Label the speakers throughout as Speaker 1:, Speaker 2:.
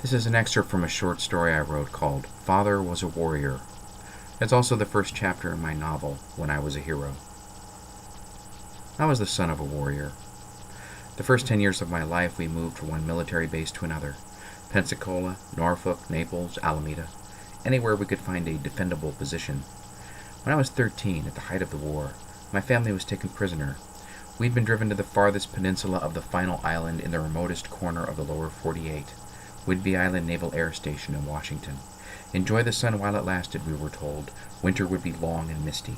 Speaker 1: This is an excerpt from a short story I wrote called Father Was a Warrior. It's also the first chapter in my novel, When I Was a Hero. I was the son of a warrior. The first 10 years of my life we moved from one military base to another. Pensacola, Norfolk, Naples, Alameda, anywhere we could find a defendable position. When I was 13, at the height of the war, my family was taken prisoner. We'd been driven to the farthest peninsula of the final island in the remotest corner of the lower 48, Whidbey Island Naval Air Station in Washington. Enjoy the sun while it lasted, we were told. Winter would be long and misty.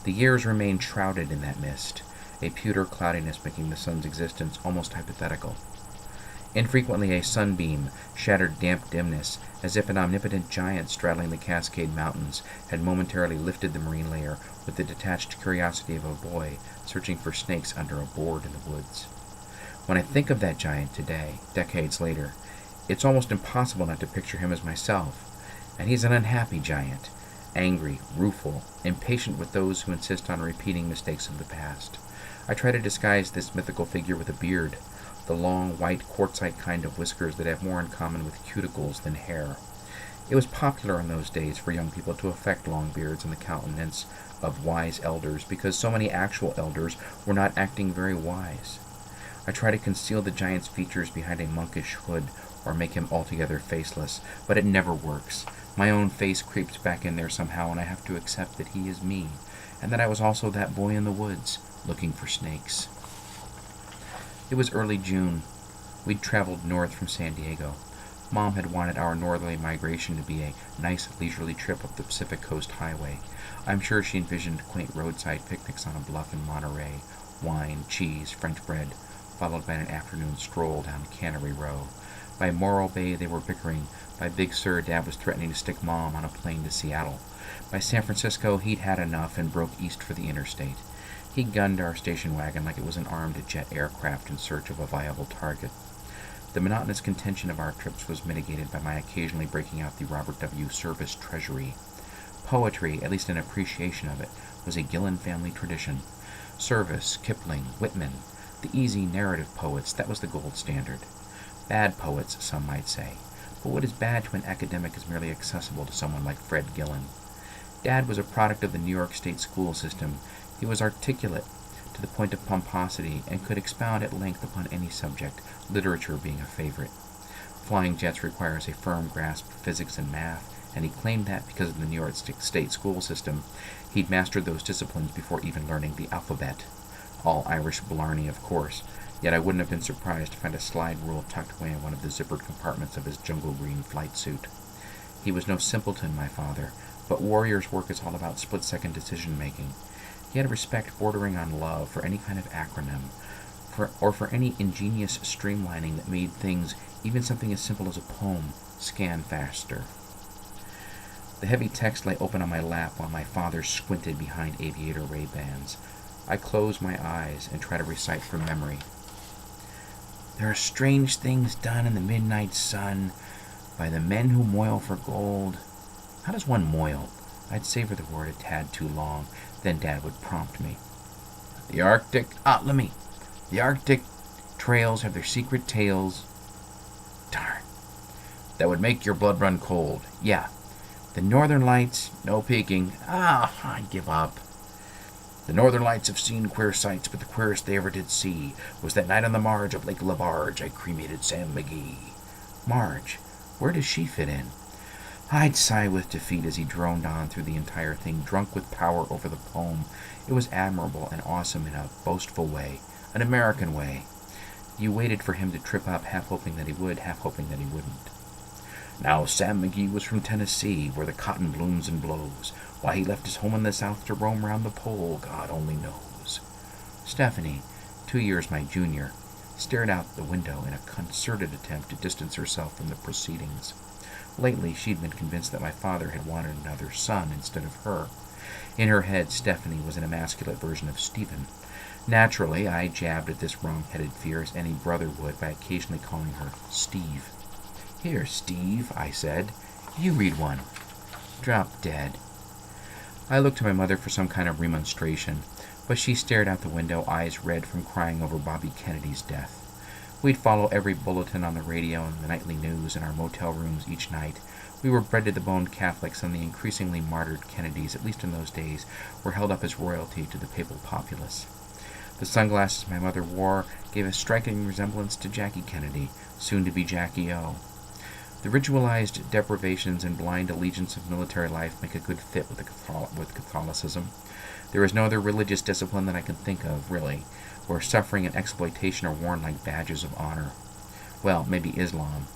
Speaker 1: The years remained shrouded in that mist, a pewter cloudiness making the sun's existence almost hypothetical. Infrequently a sunbeam shattered damp dimness, as if an omnipotent giant straddling the Cascade Mountains had momentarily lifted the marine layer with the detached curiosity of a boy searching for snakes under a board in the woods. When I think of that giant today, decades later, it's almost impossible not to picture him as myself. And he's an unhappy giant, angry, rueful, impatient with those who insist on repeating mistakes of the past. I try to disguise this mythical figure with a beard, the long, white, quartzite kind of whiskers that have more in common with cuticles than hair. It was popular in those days for young people to affect long beards in the countenance of wise elders because so many actual elders were not acting very wise. I try to conceal the giant's features behind a monkish hood or make him altogether faceless, but it never works. My own face creeps back in there somehow, and I have to accept that he is me, and that I was also that boy in the woods, looking for snakes. It was early June. We'd traveled north from San Diego. Mom had wanted our northerly migration to be a nice leisurely trip up the Pacific Coast Highway. I'm sure she envisioned quaint roadside picnics on a bluff in Monterey, wine, cheese, French bread, followed by an afternoon stroll down Cannery Row. By Morro Bay they were bickering. By Big Sur, Dad was threatening to stick Mom on a plane to Seattle. By San Francisco, he'd had enough and broke east for the interstate. He gunned our station wagon like it was an armed jet aircraft in search of a viable target. The monotonous contention of our trips was mitigated by my occasionally breaking out the Robert W. Service treasury. Poetry, at least an appreciation of it, was a Gillen family tradition. Service, Kipling, Whitman, the easy narrative poets, that was the gold standard. Bad poets, some might say. But what is bad to an academic is merely accessible to someone like Fred Gillen. Dad was a product of the New York State school system. He was articulate to the point of pomposity and could expound at length upon any subject, literature being a favorite. Flying jets requires a firm grasp of physics and math, and he claimed that because of the New York State school system, he'd mastered those disciplines before even learning the alphabet. All Irish blarney, of course. Yet I wouldn't have been surprised to find a slide rule tucked away in one of the zippered compartments of his jungle green flight suit. He was no simpleton, my father, but warrior's work is all about split-second decision-making. He had a respect bordering on love for any kind of acronym, or for any ingenious streamlining that made things, even something as simple as a poem, scan faster. The heavy text lay open on my lap while my father squinted behind aviator Ray-Bans. I close my eyes and try to recite from memory. There are strange things done in the midnight sun by the men who moil for gold. How does one moil? I'd savor the word a tad too long. Then Dad would prompt me. The Arctic trails have their secret tales. Darn. That would make your blood run cold. Yeah. The Northern Lights, no peeking. I give up. The Northern Lights have seen queer sights, but the queerest they ever did see was that night on the marge of Lake Labarge I cremated Sam McGee. Marge, where does she fit in? I'd sigh with defeat as he droned on through the entire thing, drunk with power over the poem. It was admirable and awesome in a boastful way, an American way. You waited for him to trip up, half hoping that he would, half hoping that he wouldn't. Now Sam McGee was from Tennessee, where the cotton blooms and blows. Why he left his home in the South to roam round the pole, God only knows. Stephanie, 2 years my junior, stared out the window in a concerted attempt to distance herself from the proceedings. Lately, she'd been convinced that my father had wanted another son instead of her. In her head, Stephanie was an emasculate version of Stephen. Naturally, I jabbed at this wrong-headed fear as any brother would by occasionally calling her Steve. Here, Steve, I said. You read one. Drop dead. I looked to my mother for some kind of remonstration, but she stared out the window, eyes red from crying over Bobby Kennedy's death. We'd follow every bulletin on the radio and the nightly news in our motel rooms each night. We were bred to the bone Catholics, and the increasingly martyred Kennedys, at least in those days, were held up as royalty to the papal populace. The sunglasses my mother wore gave a striking resemblance to Jackie Kennedy, soon to be Jackie O. The ritualized deprivations and blind allegiance of military life make a good fit with Catholicism. There is no other religious discipline that I can think of, really, where suffering and exploitation are worn like badges of honor. Well, maybe Islam,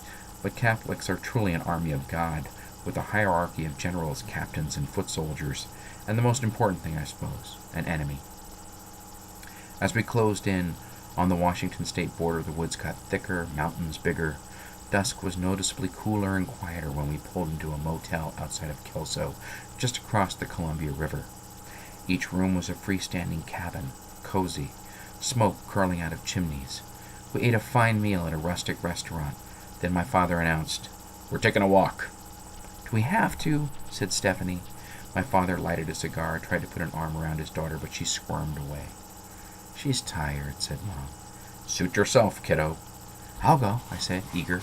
Speaker 1: but Catholics are truly an army of God, with a hierarchy of generals, captains, and foot soldiers, and the most important thing, I suppose, an enemy. As we closed in on the Washington state border, the woods got thicker, mountains bigger. Dusk was noticeably cooler and quieter when we pulled into a motel outside of Kelso, just across the Columbia River. Each room was a freestanding cabin, cozy, smoke curling out of chimneys. We ate a fine meal at a rustic restaurant. Then my father announced, "We're taking a walk." "Do we have to?" said Stephanie. My father lighted a cigar, tried to put an arm around his daughter, but she squirmed away. "She's tired," said Mom. "Suit yourself, kiddo." "I'll go," I said, eager.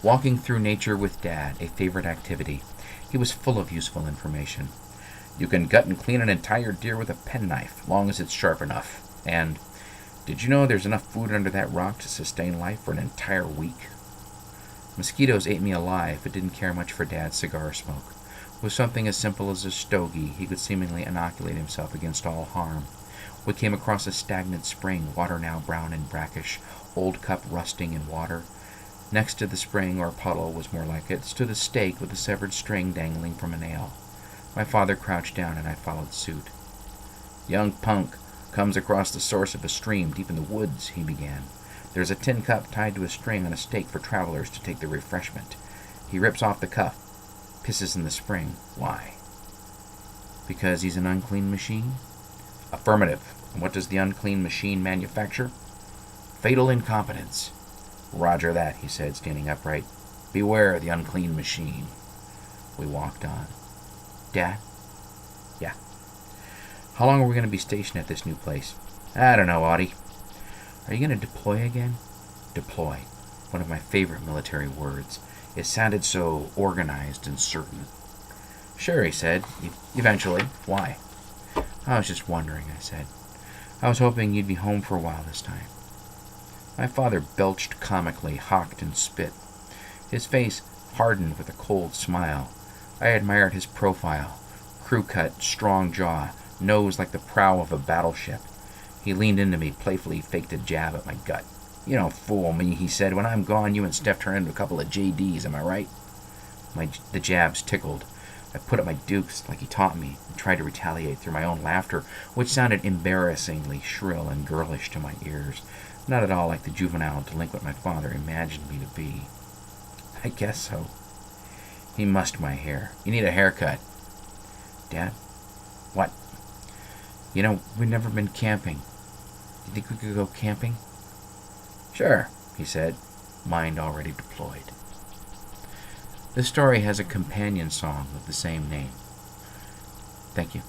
Speaker 1: Walking through nature with Dad, a favorite activity. He was full of useful information. You can gut and clean an entire deer with a penknife, long as it's sharp enough. And, did you know there's enough food under that rock to sustain life for an entire week? Mosquitoes ate me alive, but didn't care much for Dad's cigar smoke. With something as simple as a stogie, he could seemingly inoculate himself against all harm. We came across a stagnant spring, water now brown and brackish, old cup rusting in water. Next to the spring, or puddle was more like it, stood a stake with a severed string dangling from a nail. My father crouched down, and I followed suit. "Young punk comes across the source of a stream deep in the woods," he began. "There's a tin cup tied to a string on a stake for travelers to take their refreshment. He rips off the cup, pisses in the spring. Why? Because he's an unclean machine?" "Affirmative. And what does the unclean machine manufacture?" "Fatal incompetence." "Roger that," he said, standing upright. "Beware the unclean machine." We walked on. "Dad?" "Yeah." "How long are we going to be stationed at this new place?" "I don't know, Audie." "Are you going to deploy again?" Deploy. One of my favorite military words. It sounded so organized and certain. "Sure," he said. "Eventually. Why?" "I was just wondering," I said. "I was hoping you'd be home for a while this time." My father belched comically, hawked and spit. His face hardened with a cold smile. I admired his profile. Crew-cut, strong jaw, nose like the prow of a battleship. He leaned into me, playfully faked a jab at my gut. "You don't fool me," he said. "When I'm gone, you and Steph turn into a couple of JDs, am I right?" The jabs tickled. I put up my dukes like he taught me, and tried to retaliate through my own laughter, which sounded embarrassingly shrill and girlish to my ears, not at all like the juvenile delinquent my father imagined me to be. "I guess so." He mussed my hair. "You need a haircut." "Dad?" "What?" "You know, we've never been camping. Do you think we could go camping?" "Sure," he said, mind already deployed. This story has a companion song of the same name. Thank you.